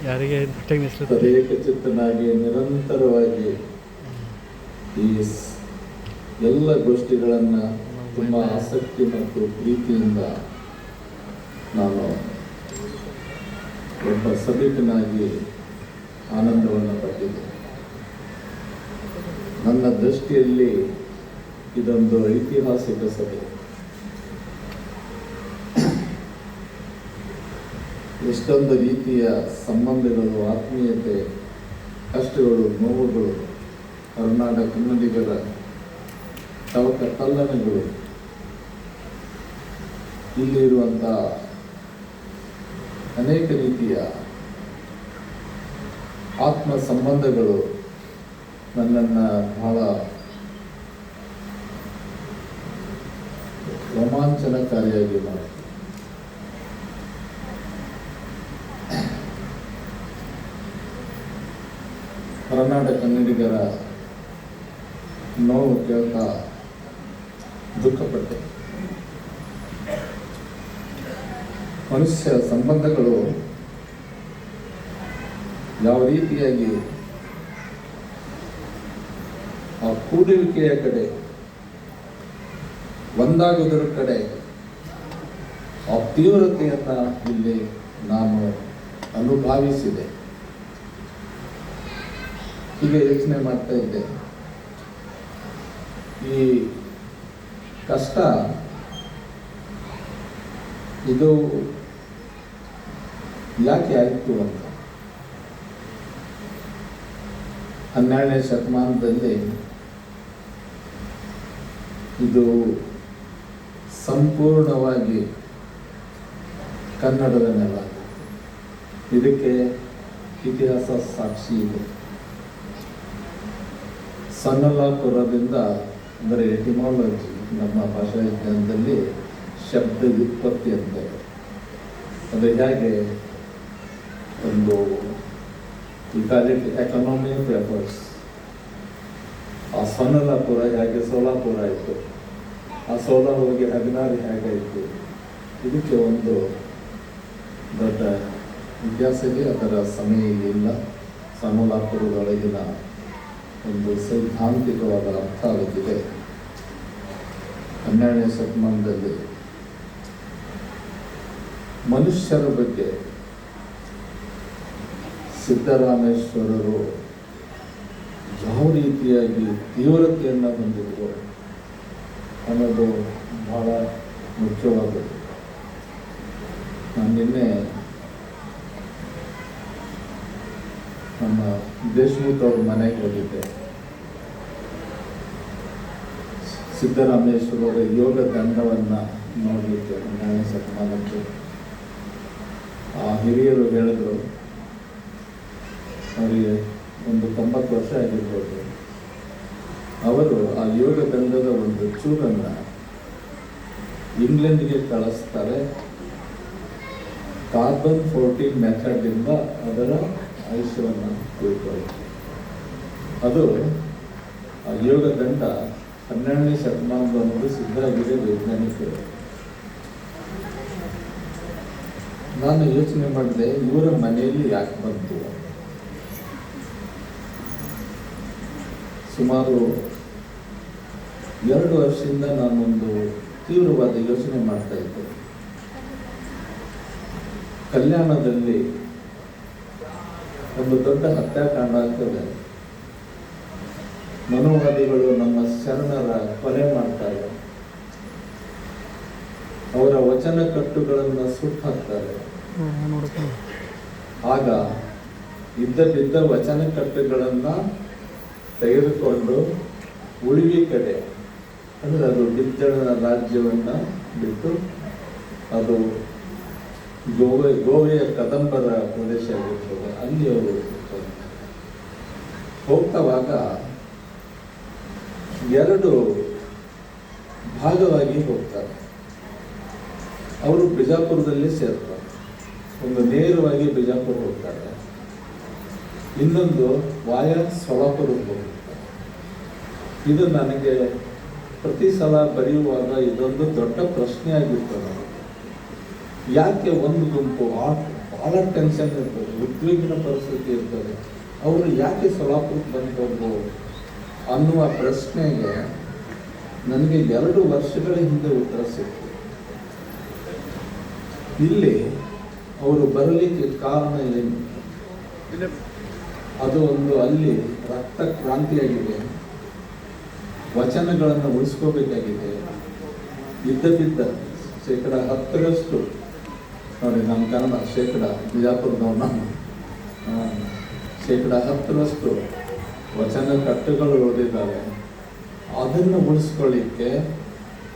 ಯಾರಿಗೆ ಏಕಚಿತ್ತನಾಗಿ ನಿರಂತರವಾಗಿ ಈ ಎಲ್ಲ ಗೋಷ್ಠಿಗಳನ್ನು ತುಂಬ ಆಸಕ್ತಿ ಮತ್ತು ಪ್ರೀತಿಯಿಂದ ನಾನು ಒಬ್ಬ ಸಭಿಕನಾಗಿ ಆನಂದವನ್ನು ಪಟ್ಟಿದ್ದೆ. ನನ್ನ ದೃಷ್ಟಿಯಲ್ಲಿ ಇದೊಂದು ಐತಿಹಾಸಿಕ ಸಭೆ. ಎಷ್ಟೊಂದು ರೀತಿಯ ಸಂಬಂಧಗಳು, ಆತ್ಮೀಯತೆ, ಕಷ್ಟಗಳು, ನೋವುಗಳು, ಕರ್ನಾಟಕ ಕನ್ನಡಿಗರ ತವಕ ತಲ್ಲಣಗಳು, ಇಲ್ಲಿರುವಂಥ ಅನೇಕ ರೀತಿಯ ಆತ್ಮ ಸಂಬಂಧಗಳು ನನ್ನನ್ನು ಬಹಳ ರೋಮಾಂಚನಕಾರಿಯಾಗಿ ಮಾಡಿತು. ಕರ್ನಾಟಕ ಕನ್ನಡಿಗರ ನೋವು ಕೇಳ್ತಾ ದುಃಖಪಟ್ಟೆ. ಮನುಷ್ಯ ಸಂಬಂಧಗಳು ಯಾವ ರೀತಿಯಾಗಿ ಆ ಕೂಡುವಿಕೆಯ ಕಡೆ, ಒಂದಾಗುವುದರ ಕಡೆ ಆ ತೀವ್ರತೆಯನ್ನು ಇಲ್ಲಿ ನಾನು ಅನುಭವಿಸಿದೆ. ಹೀಗೆ ಯೋಚನೆ ಮಾಡ್ತಾ ಇದ್ದೆ, ಈ ಕಷ್ಟ ಇದು ಯಾಕೆ ಆಯಿತು ಅಂತ. 12ನೇ ಶತಮಾನದಲ್ಲಿ ಇದು ಸಂಪೂರ್ಣವಾಗಿ ಕನ್ನಡದ ನೆಲ. ಇದಕ್ಕೆ ಇತಿಹಾಸ ಸಾಕ್ಷಿ ಇದೆ. ಸನ್ನಲಾಪುರದಿಂದ, ಅಂದರೆ ಎಟಿಮಾಲಜಿ, ನಮ್ಮ ಭಾಷಾ ವಿಜ್ಞಾನದಲ್ಲಿ ಶಬ್ದ ವ್ಯುತ್ಪತ್ತಿ ಅಂತಾರೆ. ಅದು ಹೇಗೆ ಒಂದು ಎಕನಾಮಿಕ್ ಎಫರ್ಟ್ಸ್. ಆ ಸನ್ನಲಾಪುರ ಹೇಗೆ ಸೋಲಾಪುರ ಆಯಿತು, ಆ ಸೋಲಾರ್ ಹೋಗಿ ಹದಿನಾರು ಹೇಗಾಯಿತು, ಇದಕ್ಕೆ ಒಂದು ದೊಡ್ಡ ಇತಿಹಾಸ ಇದೆ. ಅದರ ಸಮಯ ಇಲ್ಲ. ಸನ್ನಲಾಪುರದೊಳಗಿನ ಒಂದು ಸೈದ್ಧಾಂತಿಕವಾದ ಅರ್ಥ ಆಗುತ್ತಿದೆ. 12ನೇ ಶತಮಾನದಲ್ಲಿ ಮನುಷ್ಯರ ಬಗ್ಗೆ ಸಿದ್ದರಾಮೇಶ್ವರರು ಯಾವ ರೀತಿಯಾಗಿ ತೀವ್ರತೆಯನ್ನು ಹೊಂದಿದ್ರು ಅನ್ನೋದು ಬಹಳ ಮುಖ್ಯವಾದದ್ದು. ನಾನು ನಿನ್ನೆ ನಮ್ಮ ದೇಶಮುಖ್ ಅವ್ರ ಮನೆಗೆ ಹೋಗಿದ್ದೆ. ಸಿದ್ದರಾಮೇಶ್ವರರ ಯೋಗ ದಂಡವನ್ನು ನೋಡಲಿಕ್ಕೆ 12ನೇ ಶತಮಾನಕ್ಕೆ ಆ ಹಿರಿಯರು ಹೇಳಿದ್ರು, ಅವರಿಗೆ ಒಂದು 90 ವರ್ಷ ಆಗಿರ್ಬೋದು. ಅವರು ಆ ಯೋಗ ದಂಡದ ಒಂದು ಚೂರನ್ನು ಇಂಗ್ಲೆಂಡ್ಗೆ ಕಳಿಸ್ತಾರೆ. ಕಾರ್ಬನ್ 14 ಮೆಥಡಿಂದ ಅದರ ಆಯುಷ್ಯವನ್ನು ತಿಳ್ಕೊಳ್ಳಿ. ಅದು ಆ ಯೋಗ ದಂಡ 12ನೇ ಶತಮಾನದ ಒಂದು ಸಿದ್ಧವಾಗಿದೆ ವೈಜ್ಞಾನಿಕರು. ನಾನು ಯೋಚನೆ ಮಾಡಿದೆ, ಇವರ ಮನೆಯಲ್ಲಿ ಯಾಕೆ ಬಂತು. ಸುಮಾರು 2 ವರ್ಷದಿಂದ ನಾನೊಂದು ತೀವ್ರವಾದ ಯೋಚನೆ ಮಾಡ್ತಾ ಇದ್ದೆ. ಕಲ್ಯಾಣದಲ್ಲಿ ಒಂದು ದೊಡ್ಡ ಹತ್ಯಾಕಾಂಡ ಆಗ್ತದೆ. ಮನೋವಾದಿಗಳು ನಮ್ಮ ಶರಣರ ಕೊಲೆ ಮಾಡ್ತಾರೆ, ಅವರ ವಚನ ಕಟ್ಟುಗಳನ್ನು ಸುಟ್ಟು ಹಾಕ್ತಾರೆ. ಆಗ ಇದ್ದ ವಚನ ಕಟ್ಟುಗಳನ್ನು ತೆಗೆದುಕೊಂಡು ಉಳಿವಿ ಕಡೆ, ಅಂದರೆ ಅದು ಬಿಜ್ಜಳನ ರಾಜ್ಯವನ್ನು ಬಿಟ್ಟು ಅದು ಗೋವೆಯ ಕದಂಬರ ಪ್ರದೇಶ ಆಗಿರ್ತದೆ, ಅಲ್ಲಿ ಅವರು ಹೋಗ್ತವಾಗ 2 ಭಾಗವಾಗಿ ಹೋಗ್ತಾರೆ. ಅವರು ಬಿಜಾಪುರದಲ್ಲಿ ಸೇರ್ತಾರೆ. ಒಂದು ನೇರವಾಗಿ ಬಿಜಾಪುರ ಹೋಗ್ತಾರೆ, ಇನ್ನೊಂದು ವಾಯಾ ಸೊಲಾಪುರಕ್ಕೆ ಹೋಗ್ತಾರೆ. ಇದು ನನಗೆ ಪ್ರತಿ ಸಲ ಬರೆಯುವಾಗ ಇದೊಂದು ದೊಡ್ಡ ಪ್ರಶ್ನೆ ಆಗಿತ್ತು. ಯಾಕೆ ಒಂದು ಗುಂಪು ಭಾಳ ಟೆನ್ಷನ್ ಇರ್ತದೆ, ಉದ್ವಿಗ್ನ ಪರಿಸ್ಥಿತಿ ಇರ್ತದೆ. ಅವರು ಯಾಕೆ ಸೊಲಾಪುರಕ್ಕೆ ಬಂದವರು ಅನ್ನುವ ಪ್ರಶ್ನೆಗೆ ನನಗೆ 2 ವರ್ಷಗಳ ಹಿಂದೆ ಉತ್ತರ ಸಿಕ್ತು. ಇಲ್ಲಿ ಅವರು ಬರಲಿಕ್ಕೆ ಕಾರಣ ಏನು? ಅದು ಒಂದು ಅಲ್ಲಿ ರಕ್ತ ಕ್ರಾಂತಿಯಾಗಿದೆ, ವಚನಗಳನ್ನು ಉಳಿಸ್ಕೋಬೇಕಾಗಿದೆ. ಇದ್ದ 10% ನೋಡಿ, ನಮ್ಮ ಕನ್ನಡ ಬಿಜಾಪುರದವ್ರು ನಾನು 10% ವಚನ ಕಟ್ಟುಗಳು ಉಳಿದಿದ್ದಾವೆ. ಅದನ್ನು ಉಳಿಸ್ಕೊಳ್ಳಿಕ್ಕೆ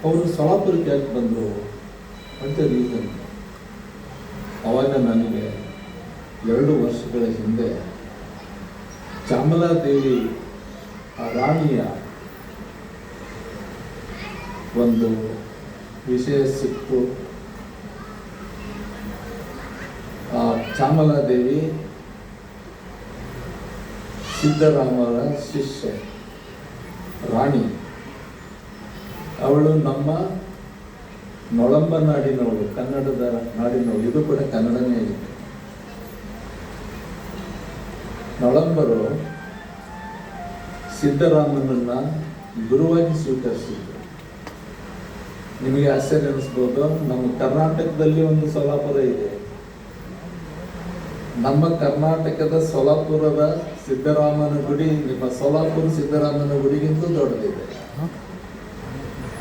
ಅವರು ಸೊಲಾಪುರಕ್ಕೆ ಯಾಕೆ ಬಂದರು ಅಂತ ರೀಸನ್. ಆವಾಗ ನನಗೆ 2 ವರ್ಷಗಳ ಹಿಂದೆ ಚಾಮಲಾದೇವಿ ಆ ರಾಣಿಯ ಒಂದು ವಿಷಯ ಸಿಕ್ತು. ಆ ಚಾಮಲಾದೇವಿ ಸಿದ್ದರಾಮರ ಶಿಷ್ಯ ರಾಣಿ. ಅವಳು ನಮ್ಮ ನೊಳಂಬ ನಾಡಿನವಳು, ಕನ್ನಡದ ನಾಡಿನವಳು. ಇದು ಕೂಡ ಕನ್ನಡನೇ ಇದೆ. ನೊಳಂಬರು ಸಿದ್ದರಾಮನನ್ನ ಗುರುವಾಗಿ ಸ್ವೀಕರಿಸಿದ್ರು. ನಿಮಗೆ ಆಶ್ಚರ್ಯ ಅನಿಸ್ಬೋದು, ನಮ್ಮ ಕರ್ನಾಟಕದಲ್ಲಿ ಒಂದು ಸೊಲಾಪುರ ಇದೆ. ನಮ್ಮ ಕರ್ನಾಟಕದ ಸೊಲಾಪುರದ ಸಿದ್ದರಾಮನ ಗುಡಿ ನಿಮ್ಮ ಸೊಲಾಪುರ ಸಿದ್ದರಾಮನ ಗುಡಿಗಿಂತ ದೊಡ್ಡದಿದೆ.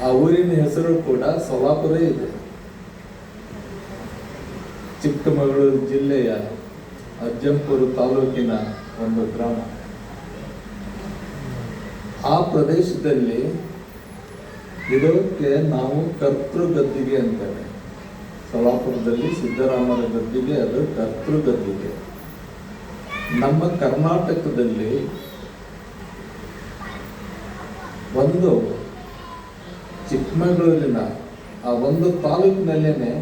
ಆ ಊರಿನ ಹೆಸರು ಕೂಡ ಸೊಲಾಪುರ ಇದೆ. ಚಿಕ್ಕಮಗಳೂರು ಜಿಲ್ಲೆಯ ಅಜ್ಜಂಪುರ ತಾಲೂಕಿನ ಒಂದು ಗ್ರಾಮ. ಆ ಪ್ರದೇಶದಲ್ಲಿ ಇದಕ್ಕೆ ನಾವು ಕರ್ತೃ ಗದ್ದಿಗೆ ಅಂತೇವೆ. ಸೊಲಾಪುರದಲ್ಲಿ ಸಿದ್ದರಾಮರ ಗದ್ದಿಗೆ ಅದು ಕರ್ತೃ ಗದ್ದಿಗೆ. ನಮ್ಮ ಕರ್ನಾಟಕದಲ್ಲಿ ಒಂದು ಚಿಕ್ಕಮಗಳೂರಿನ ಆ ಒಂದು ತಾಲೂಕಿನಲ್ಲೇನೆ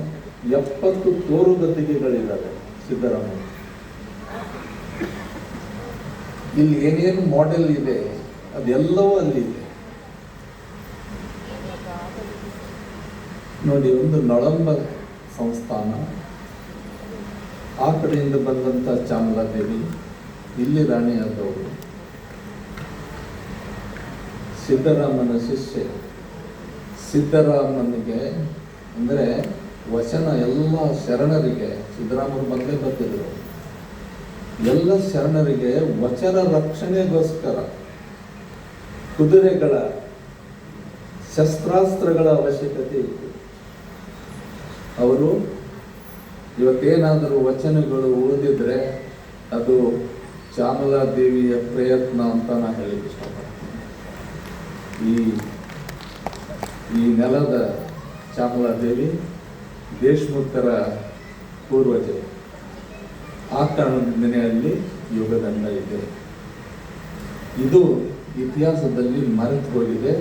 70 ತೋರು ಗದ್ದಿಗೆಗಳಿದ್ದಾವೆ ಸಿದ್ದರಾಮಯ್ಯ. ಇಲ್ಲಿ ಏನೇನು ಮಾಡೆಲ್ ಇದೆ ಅದೆಲ್ಲವೂ ಅಲ್ಲಿದೆ. ನೋಡಿ, ಒಂದು ನೊಳಂಬ ಸಂಸ್ಥಾನ, ಆ ಕಡೆಯಿಂದ ಬಂದಂಥ ಚಾಮಲಾದೇವಿ ಇಲ್ಲಿ ರಾಣಿಯಾದವರು, ಸಿದ್ದರಾಮನ ಶಿಷ್ಯ. ಸಿದ್ದರಾಮನಿಗೆ ಅಂದರೆ ವಚನ ಎಲ್ಲ ಶರಣರಿಗೆ, ಸಿದ್ದರಾಮರು ಮೊದಲೇ ಬರ್ತಿದ್ರು, ಎಲ್ಲ ಶರಣರಿಗೆ ವಚನ ರಕ್ಷಣೆಗೋಸ್ಕರ ಕುದುರೆಗಳ ಶಸ್ತ್ರಾಸ್ತ್ರಗಳ ಅವಶ್ಯಕತೆ ಇತ್ತು. ಅವರು ಇವತ್ತೇನಾದರೂ ವಚನಗಳು ಉಳಿದಿದ್ರೆ ಅದು ಚಾಮಲಾದೇವಿಯ ಪ್ರಯತ್ನ ಅಂತ ನಾನು ಹೇಳಲಿಕ್ಕೆ ಇಷ್ಟಪಡ್ತೀನಿ. ಈ ನೆಲದ ಚಾಮಲಾದೇವಿ ದೇಶಮುಖರ ಪೂರ್ವಜೆ. ಆ ಕಾರಣದಿಂದನೇ ಅಲ್ಲಿ ಯೋಗದಂಡ ಇದೆ. ಇದು ಇತಿಹಾಸದಲ್ಲಿ ಮರೆತು ಹೋಗಿದೆ.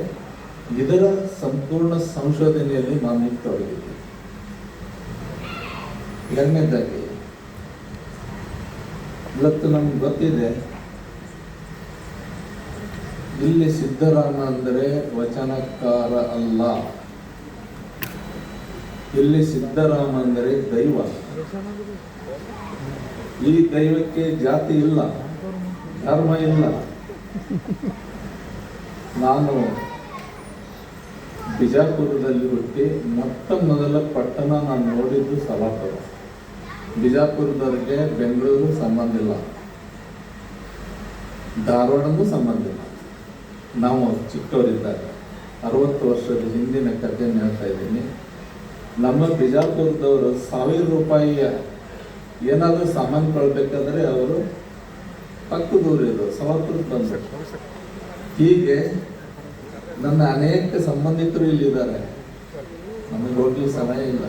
ಇದರ ಸಂಪೂರ್ಣ ಸಂಶೋಧನೆಯಲ್ಲಿ ನಾನು ತೊಡಗಿದ್ದೆ. ಎರಡನೇದಾಗಿ, ಇವತ್ತು ನಮ್ಗೆ ಗೊತ್ತಿದೆ, ಇಲ್ಲಿ ಸಿದ್ದರಾಮ ಅಂದರೆ ವಚನಕಾರ ಅಲ್ಲ. ಇಲ್ಲಿ ಸಿದ್ದರಾಮ ಅಂದರೆ ದೈವ. ಈ ದೈವಕ್ಕೆ ಜಾತಿ ಇಲ್ಲ, ಧರ್ಮ ಇಲ್ಲ. ನಾನು ಬಿಜಾಪುರದಲ್ಲಿ ಹುಟ್ಟಿ ಮೊದಲ ಪಟ್ಟಣ ನಾನು ನೋಡಿದ್ದು ಸೊಲಾಪುರ. ಬಿಜಾಪುರದವರಿಗೆ ಬೆಂಗಳೂರು ಸಂಬಂಧ ಇಲ್ಲ, ಧಾರವಾಡನೂ ಸಂಬಂಧ ಇಲ್ಲ. ನಾವು ಚಿಕ್ಕವರಿದ್ದಾಗ 60 ವರ್ಷದ ಹಿಂದಿನ ಕಥೆಯನ್ನು ಹೇಳ್ತಾ ಇದ್ದೀನಿ. ನಮ್ಮ ಬಿಜಾಪುರದವರು 1000 ರೂಪಾಯಿಯ ಏನಾದರೂ ಸಾಮಾನು ಕೊಳ್ಬೇಕಾದ್ರೆ ಅವರು ಪಕ್ಕದೂರಿದ್ರು, ಸೊಲಾಪುರಕ್ಕೆ ಬಂದರು. ಹೀಗೆ ನನ್ನ ಅನೇಕ ಸಂಬಂಧಿಕರು ಇಲ್ಲಿದ್ದಾರೆ. ನಮಗೆ ಹೋಗ್ಲಿಕ್ಕೆ ಸಮಯ ಇಲ್ಲ.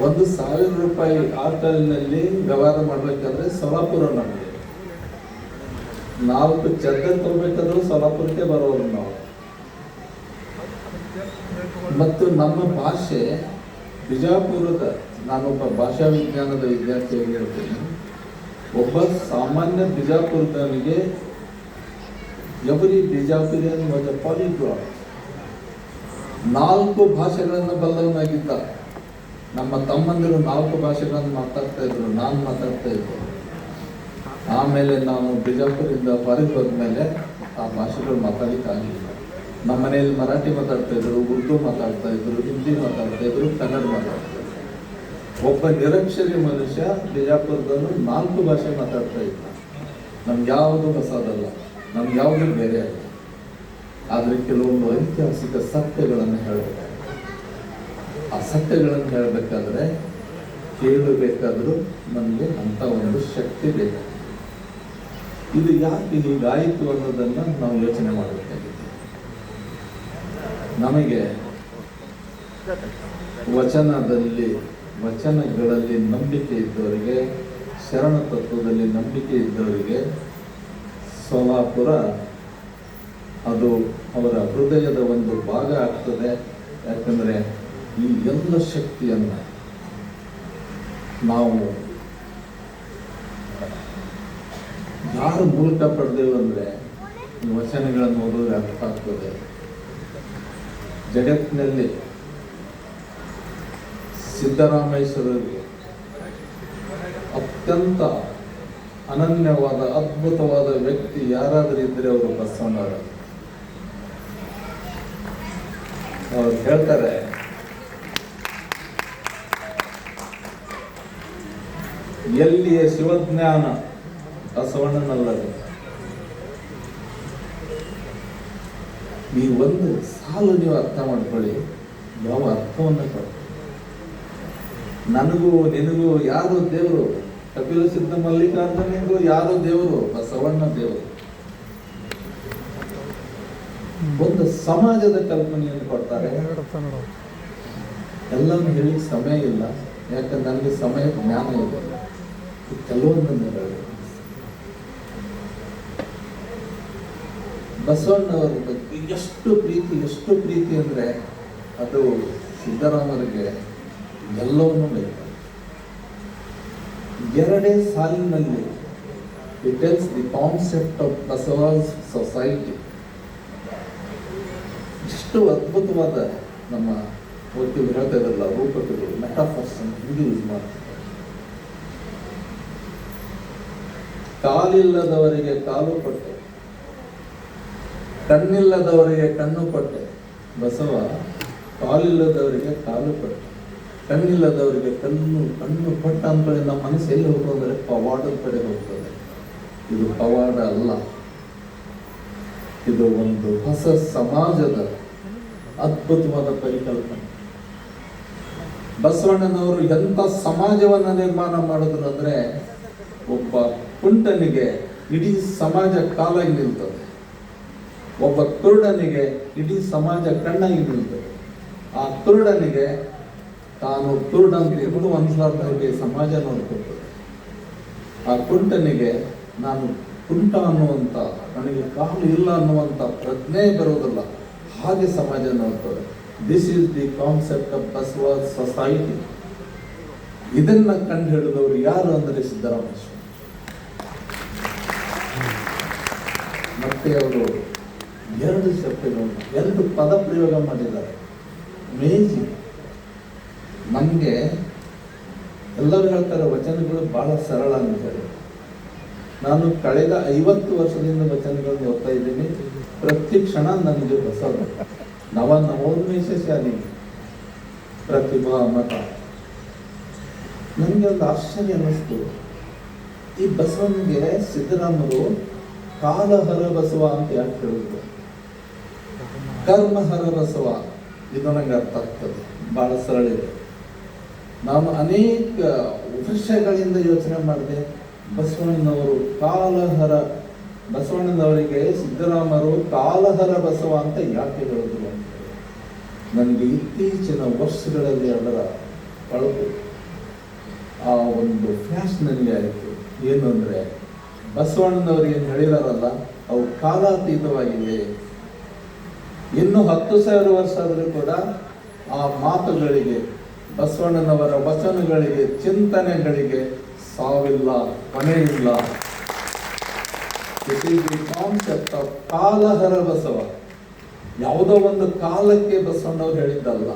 1000 ರೂಪಾಯಿ ಆಟೋನಲ್ಲಿ ವ್ಯವಹಾರ ಮಾಡಬೇಕಾದ್ರೆ ಸೊಲಾಪುರ ನಮಗೆ. 4 ಚದರ್ ತಗೋಬೇಕಾದ್ರೂ ಸೊಲಾಪುರಕ್ಕೆ ಬರೋರು ನಾವು. ಮತ್ತು ನಮ್ಮ ಭಾಷೆ ಬಿಜಾಪುರದ, ನಾನೊಬ್ಬ ಭಾಷಾ ವಿಜ್ಞಾನದ ವಿದ್ಯಾರ್ಥಿಯಾಗಿ ಹೇಳ್ತೀನಿ, ಒಬ್ಬ ಸಾಮಾನ್ಯ ಬಿಜಾಪುರದವನಿಗೆ ಎವರಿ ಬಿಜಾಪುರಿಯನ್ ವಾಸ್ ಎ ಪಾಲಿಗ್ಲಾಟ್. 4 ಭಾಷೆಗಳನ್ನು ಬಲ್ಲವನಾಗಿದ್ದ. ನಮ್ಮ ತಮ್ಮಂದಿರು 4 ಭಾಷೆಗಳನ್ನು ಮಾತಾಡ್ತಾ ಇದ್ರು, ನಾನು ಮಾತಾಡ್ತಾ ಇದ್ದೆ. ಆಮೇಲೆ ನಾನು ಬಿಜಾಪುರದಿಂದ ಹೊರಗೆ ಹೋದ್ಮೇಲೆ ಆ ಭಾಷೆಗಳು ಮಾತಾಡಲಿಕ್ಕಾಗಲಿಲ್ಲ. ನಮ್ಮ ಮನೆಯಲ್ಲಿ ಮರಾಠಿ ಮಾತಾಡ್ತಾ ಇದ್ರು, ಉರ್ದು ಮಾತಾಡ್ತಾ ಇದ್ರು, ಹಿಂದಿ ಮಾತಾಡ್ತಾ ಇದ್ರು, ಕನ್ನಡ ಮಾತಾಡ್ತಾ ಇದ್ರು. ಒಬ್ಬ ನಿರಕ್ಷರಿ ಮನುಷ್ಯ ಬಿಜಾಪುರದಲ್ಲೂ 4 ಭಾಷೆ ಮಾತಾಡ್ತಾ ಇದ್ದ. ನಮ್ಗೆ ಯಾವುದು ಹೊಸದಲ್ಲ, ನಮ್ಗೆ ಯಾವುದು ಬೇರೆ ಅಲ್ಲ. ಆದರೆ ಕೆಲವೊಂದು ಐತಿಹಾಸಿಕ ಸತ್ಯಗಳನ್ನು ಹೇಳಬೇಕು. ಆ ಸತ್ಯಗಳನ್ನು ಹೇಳಬೇಕಾದ್ರೆ ಕೇಳಬೇಕಾದ್ರೂ ನಮಗೆ ಅಂತ ಒಂದು ಶಕ್ತಿ ಬೇಕು. ಇದು ಯಾಕೆ ಹೀಗಾಯಿತು ಅನ್ನೋದನ್ನು ನಾವು ಯೋಚನೆ ಮಾಡಬೇಕಾಗಿದೆ. ನಮಗೆ ವಚನಗಳಲ್ಲಿ ನಂಬಿಕೆ ಇದ್ದವರಿಗೆ, ಶರಣ ತತ್ವದಲ್ಲಿ ನಂಬಿಕೆ ಇದ್ದವರಿಗೆ ಸೋಲಾಪುರ ಅದು ಅವರ ಹೃದಯದ ಒಂದು ಭಾಗ ಆಗ್ತದೆ. ಯಾಕಂದರೆ ಈ ಎಲ್ಲ ಶಕ್ತಿಯನ್ನು ನಾವು ಯಾರ ಮೂಲಕ ಪಡೆದೇವು ಅಂದರೆ ವಚನಗಳನ್ನು ಓದೋದು ಅರ್ಥ ಆಗ್ತದೆ. ಜಗತ್ತಿನಲ್ಲಿ ಸಿದ್ದರಾಮೇಶ್ವರರಿಗೆ ಅತ್ಯಂತ ಅನನ್ಯವಾದ ಅದ್ಭುತವಾದ ವ್ಯಕ್ತಿ ಯಾರಾದರೂ ಇದ್ದರೆ ಅವರು ಬಸವಣ್ಣವರು. ಅವರು ಹೇಳ್ತಾರೆ, ಎಲ್ಲಿಯ ಶಿವಜ್ಞಾನ ಬಸವಣ್ಣನಲ್ಲದೆ. ಈ ಒಂದು ಸಾಲು ನೀವು ಅರ್ಥ ಮಾಡ್ಕೊಳ್ಳಿ, ಯಾವ ಅರ್ಥವನ್ನು ಕೊಡಿ. ನನಗೂ ನಿನಗೂ ಯಾರು ದೇವರು? ಕಪಿಲ ಸಿದ್ಧ ಮಲ್ಲಿಕಾರ್ಜುನಿಗೂ ಯಾರು ದೇವರು? ಬಸವಣ್ಣ ದೇವರು. ಒಂದು ಸಮಾಜದ ಕಲ್ಪನೆಯನ್ನು ಕೊಡ್ತಾರೆ. ಎಲ್ಲವನ್ನು ಹೇಳಿ ಸಮಯ ಇಲ್ಲ, ಯಾಕಂದ್ರೆ ನನಗೆ ಸಮಯ ಜ್ಞಾನ ಇದೆ. ಕೆಲವೊಂದನ್ನು ಹೇಳಿ ಬಸವಣ್ಣವರ ಬಗ್ಗೆ ಎಷ್ಟು ಪ್ರೀತಿ ಅಂದರೆ ಅದು ಸಿದ್ದರಾಮರಿಗೆ ಎಲ್ಲವನ್ನೂ ಬೇಕು. 2 ಸಾಲಿನಲ್ಲಿ it tells the concept of Basava's society. ಎಷ್ಟು ಅದ್ಭುತವಾದ ನಮ್ಮ ಓದ್ತೀವಿ ಹೇಳ್ತಾ ಇದ್ರಲ್ಲ, ರೂಪಕಗಳು, ಮೆಟಾಫರ್ಸ್ ಅಂತ ಹಿಂದಿ ಯೂಸ್ ಮಾಡ್ತಾರೆ. ಕಾಲಿಲ್ಲದವರಿಗೆ ಕಾಲು ಕೊಟ್ಟೆ, ಕಣ್ಣಿಲ್ಲದವರಿಗೆ ಕಣ್ಣು ಕೊಟ್ಟೆ. ಬಸವ ಕಾಲಿಲ್ಲದವರಿಗೆ ಕಾಲು ಕೊಟ್ಟೆ, ಕಣ್ಣಿಲ್ಲದವರಿಗೆ ಕಣ್ಣು ಕೊಟ್ಟ ಅಂದ್ಕೊಳ್ಳಿ. ನಮ್ಮ ಮನಸ್ಸು ಎಲ್ಲಿ ಹೋಗ್ತದೆ ಅಂದರೆ ಪವಾಡದ ಕಡೆ ಹೋಗ್ತದೆ. ಇದು ಪವಾಡ ಅಲ್ಲ, ಇದು ಒಂದು ಹೊಸ ಸಮಾಜದ ಅದ್ಭುತವಾದ ಪರಿಕಲ್ಪನೆ. ಬಸವಣ್ಣನವರು ಎಂಥ ಸಮಾಜವನ್ನು ನಿರ್ಮಾಣ ಮಾಡಿದ್ರು ಅಂದರೆ, ಒಬ್ಬ ಕುಂಟನಿಗೆ ಇಡೀ ಸಮಾಜ ಕಾಲಾಗಿ ನಿಲ್ತದೆ, ಒಬ್ಬ ಕುರುಡನಿಗೆ ಇಡೀ ಸಮಾಜ ಕಣ್ಣಾಗಿ ನಿಲ್ತದೆ. ಆ ಕುರುಡನಿಗೆ ತಾನು ಕುರುಡ ಅಂತ ಇರುವುದು ಅನ್ಸಲಾರ್ದಾಗೆ ಸಮಾಜ ನೋಡ್ಕೊಳ್ತದೆ. ಆ ಕುಂಟನಿಗೆ ನಾನು ಕುಂಟ ಅನ್ನುವಂಥ, ನನಗೆ ಕಾಲು ಇಲ್ಲ ಅನ್ನುವಂಥ ಪ್ರಜ್ಞೆ ಬರೋದಿಲ್ಲ, ಹಾಗೆ ಸಮಾಜ ನೋಡ್ತದೆ. This is the concept of Basava society. ಇದನ್ನ ಕಂಡು ಹಿಡಿದವರು ಯಾರು ಅಂದರೆ ಸಿದ್ದರಾಮೇಶ್ವರ. ಮತ್ತೆ ಅವರು 2 ಶಬ್ದಗಳು, 2 ಪದ ಪ್ರಯೋಗ ಮಾಡಿದ್ದಾರೆ. ಅಮೇಜಿಂಗ್. ನಮಗೆ ಎಲ್ಲರೂ ಹೇಳ್ತಾರೆ ವಚನಗಳು ಬಹಳ ಸರಳ ಅಂತ ಹೇಳಿ. ನಾನು ಕಳೆದ 50 ವರ್ಷದಿಂದ ವಚನಗಳನ್ನು ಓದ್ತಾ ಇದ್ದೀನಿ. ಪ್ರತಿ ಕ್ಷಣ ನನಗೆ ಹೊಸದು. ನವೋನ್ಮೇಷ ಶಾಲಿ ಪ್ರತಿಭಾ ಮಠ. ನನಗೆ ಒಂದು ಆಶ್ಚರ್ಯ ಅನ್ನಿಸ್ತು. ಈ ಬಸವನಿಗೆ ಸಿದ್ದರಾಮರು ಕಾಲಹರ ಬಸವ ಅಂತ ಯಾಕೆ ಹೇಳಿದ್ರು? ಕರ್ಮಹರ ಬಸವ, ಇದು ನಂಗೆ ಅರ್ಥ ಆಗ್ತದೆ, ಬಹಳ ಸರಳ ಇದೆ. ನಾನು ಅನೇಕ ವರ್ಷಗಳಿಂದ ಯೋಚನೆ ಮಾಡಿದೆ, ಬಸವಣ್ಣನವರು ಕಾಲಹರ, ಬಸವಣ್ಣನವರಿಗೆ ಸಿದ್ದರಾಮರು ಕಾಲಹರ ಬಸವ ಅಂತ ಯಾಕೆ ಹೇಳಿದ್ರು ಅಂತ ನನಗೆ ಇತ್ತೀಚಿನ ವರ್ಷಗಳಲ್ಲಿ ಅದರ ಹೊಳಪು, ಆ ಒಂದು ಫ್ಲಾಶ್ ನನಗೆ ಆಯಿತು. ಏನು ಅಂದರೆ, ಬಸವಣ್ಣನವರು ಏನು ಹೇಳಿದಾರಲ್ಲ, ಅವು ಕಾಲಾತೀತವಾಗಿವೆ. ಇನ್ನು 10,000 ವರ್ಷ ಆದರೂ ಕೂಡ ಆ ಮಾತುಗಳಿಗೆ, ಬಸವಣ್ಣನವರ ವಚನಗಳಿಗೆ, ಚಿಂತನೆಗಳಿಗೆ ಸಾವಿಲ್ಲ, ಕೊನೆಯಿಲ್ಲ. This is the concept of ಕಾಲಹರ ಬಸವ. ಯಾವುದೋ ಒಂದು ಕಾಲಕ್ಕೆ ಬಸವಣ್ಣವ್ರು ಹೇಳಿದ್ದಲ್ಲ,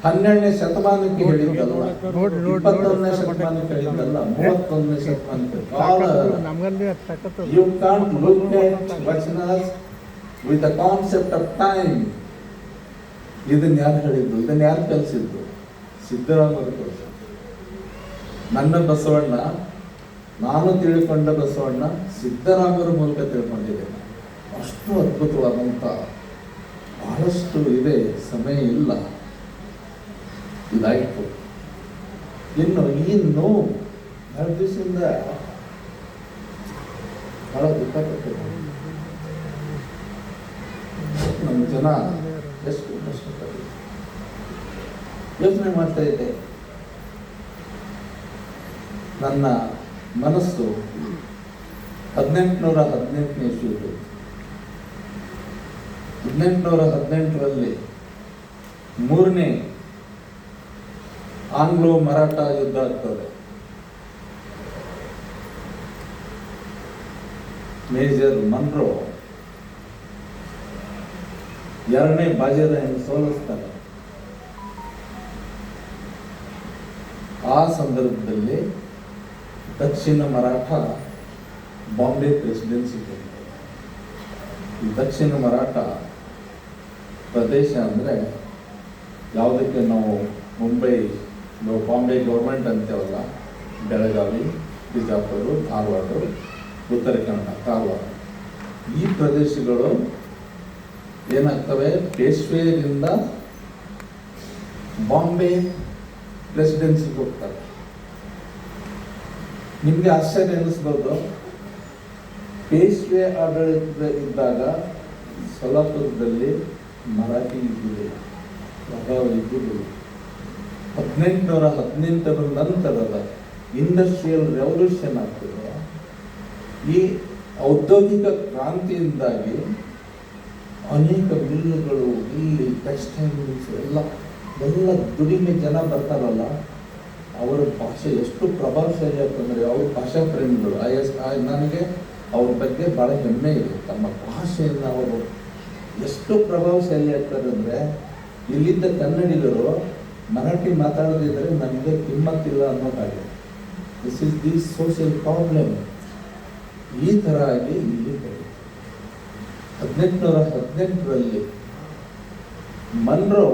12ನೇ ಶತಮಾನಕ್ಕೆ ಹೇಳಿದ್ದಲ್ಲ, 21ನೇ ಶತಮಾನಕ್ಕೆ ಹೇಳಿದ್ದಲ್ಲ, 31ನೇ ಶತಮಾನಕ್ಕೆ. You can't look at vachanas with the concept of time. ಇದನ್ನ ಯಾರು ಹೇಳಿದ್ದು? ಇದನ್ನ ಯಾರು ಕಲಿಸಿದ್ದು? ಸಿದ್ದರಾಮಯ್ಯ ಕಲಿಸಿದ್ದು. ನನ್ನ ಬಸವಣ್ಣ, ನಾನು ತಿಳ್ಕೊಂಡ ಬಸವಣ್ಣ ಸಿದ್ದರಾಮಯ್ಯರ ಮೂಲಕ ತಿಳ್ಕೊಂಡಿದ್ದೇನೆ. ಅಷ್ಟು ಅದ್ಭುತವಾದಂಥ ಬಹಳಷ್ಟು ಇದೆ. ಸಮಯ ಇಲ್ಲ, ಇದಾಯಿತು. ಇನ್ನು ಎರಡು ದಿವಸದಿಂದ ಬಹಳ ದುಃಖಪಟ್ಟಿದೆ. ನಮ್ಮ ಜನ ಎಷ್ಟು ಕಷ್ಟಪಟ್ಟಿದೆ ಯೋಚನೆ ಮಾಡ್ತಾ ಇದ್ದೆ. ನನ್ನ ಮನಸ್ಸು 1818ನೇ ಇಸ್ವಿದು 1818ರಲ್ಲಿ 3ನೇ ಆಂಗ್ಲೋ ಮರಾಠ ಯುದ್ಧ ಆಗ್ತದೆ. ಮೇಜರ್ ಮನ್ರೋ 2ನೇ ಬಾಜಿರಾಯನ ಸೋಲಿಸ್ತಾರೆ. ಆ ಸಂದರ್ಭದಲ್ಲಿ ದಕ್ಷಿಣ ಮರಾಠ ಬಾಂಬೆ ಪ್ರೆಸಿಡೆನ್ಸಿ. ಈ ದಕ್ಷಿಣ ಮರಾಠ ಪ್ರದೇಶ ಅಂದರೆ ಯಾವುದಕ್ಕೆ ನಾವು ಮುಂಬೈ ಬಾಂಬೆ ಗೌರ್ಮೆಂಟ್ ಅಂತೇವಲ್ಲ, ಬೆಳಗಾವಿ, ಬಿಜಾಪುರ, ಧಾರವಾಡ, ಉತ್ತರ ಕನ್ನಡ, ಕಾರವಾರ, ಈ ಪ್ರದೇಶಗಳು ಏನಾಗ್ತವೆ, ಪೇಶ್ವೆಯಿಂದ ಬಾಂಬೆ ಪ್ರೆಸಿಡೆನ್ಸಿಗೆ ಹೋಗ್ತಾರೆ. ನಿಮಗೆ ಆಶ್ಚರ್ಯ ಅನ್ನಿಸ್ಬೋದು, ಪೇಶ್ವೆ ಆಡಳಿತ ಇದ್ದಾಗ ಸೊಲಾಪುರದಲ್ಲಿ ಮರಾಠಿ ಇದ್ದಿದೆ, ಬೆಳಗಾವಿ ಇದ್ದಿದೆ. 1818ರ ನಂತರದ ಇಂಡಸ್ಟ್ರಿಯಲ್ ರೆವಲ್ಯೂಷನ್ ಆಗ್ತದೆ. ಈ ಔದ್ಯೋಗಿಕ ಕ್ರಾಂತಿಯಿಂದಾಗಿ ಅನೇಕ ಮಿಲ್ಲುಗಳು, ಇಲ್ಲಿ ಟೆಕ್ಸ್ಟೈಲ್ಸ್ ಎಲ್ಲ ದುಡಿಮೆ ಜನ ಬರ್ತಾರಲ್ಲ, ಅವರ ಭಾಷೆ ಎಷ್ಟು ಪ್ರಭಾವಶಾಲಿ ಆಗ್ತಂದರೆ, ಅವ್ರ ಭಾಷಾ ಪ್ರೇಮಿಗಳು. ನನಗೆ ಅವ್ರ ಬಗ್ಗೆ ಭಾಳ ಹೆಮ್ಮೆ ಇದೆ. ತಮ್ಮ ಭಾಷೆಯನ್ನು ಅವರು ಎಷ್ಟು ಪ್ರಭಾವಶಾಲಿ ಆಗ್ತಾರೆ ಅಂದರೆ, ಇಲ್ಲಿದ್ದ ಕನ್ನಡಿಗರು ಮರಾಠಿ ಮಾತಾಡದಿದ್ದರೆ ನಮಗೆ ಕಿಮ್ಮತ್ತಿಲ್ಲ ಅನ್ನೋದಾಗಿದೆ. This is the social problem. ಈ ಥರ ಆಗಿ ಇಲ್ಲಿ 1818ರಲ್ಲಿ ಮನ್ರೋ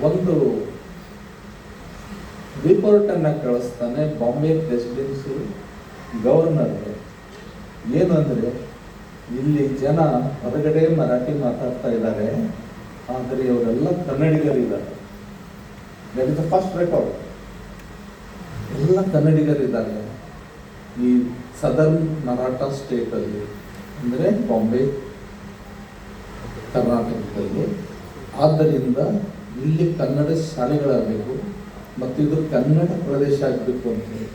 ಒಂದು ರಿಪೋರ್ಟನ್ನು ಕಳಿಸ್ತಾನೆ ಬಾಂಬೆ ಪ್ರೆಸಿಡೆನ್ಸಿ ಗವರ್ನರ್ಗೆ. ಏನು ಅಂದರೆ, ಇಲ್ಲಿ ಜನ ಹೊರಗಡೆ ಮರಾಠಿ ಮಾತಾಡ್ತಾ ಇದ್ದಾರೆ, ಆದರೆ ಇವರೆಲ್ಲ ಕನ್ನಡಿಗರಿದ್ದಾರೆ. That is the first record. ಎಲ್ಲ ಕನ್ನಡಿಗರಿದ್ದಾರೆ ಈ ಸದರ್ನ್ ಮರಾಠ ಸ್ಟೇಟಲ್ಲಿ, ಅಂದರೆ ಬಾಂಬೆ ಕರ್ನಾಟಕದಲ್ಲಿ. ಆದ್ದರಿಂದ ಇಲ್ಲಿ ಕನ್ನಡ ಶಾಲೆಗಳಾಗಬೇಕು ಮತ್ತು ಇದು ಕನ್ನಡ ಪ್ರದೇಶ ಆಗಬೇಕು ಅಂತೇಳಿ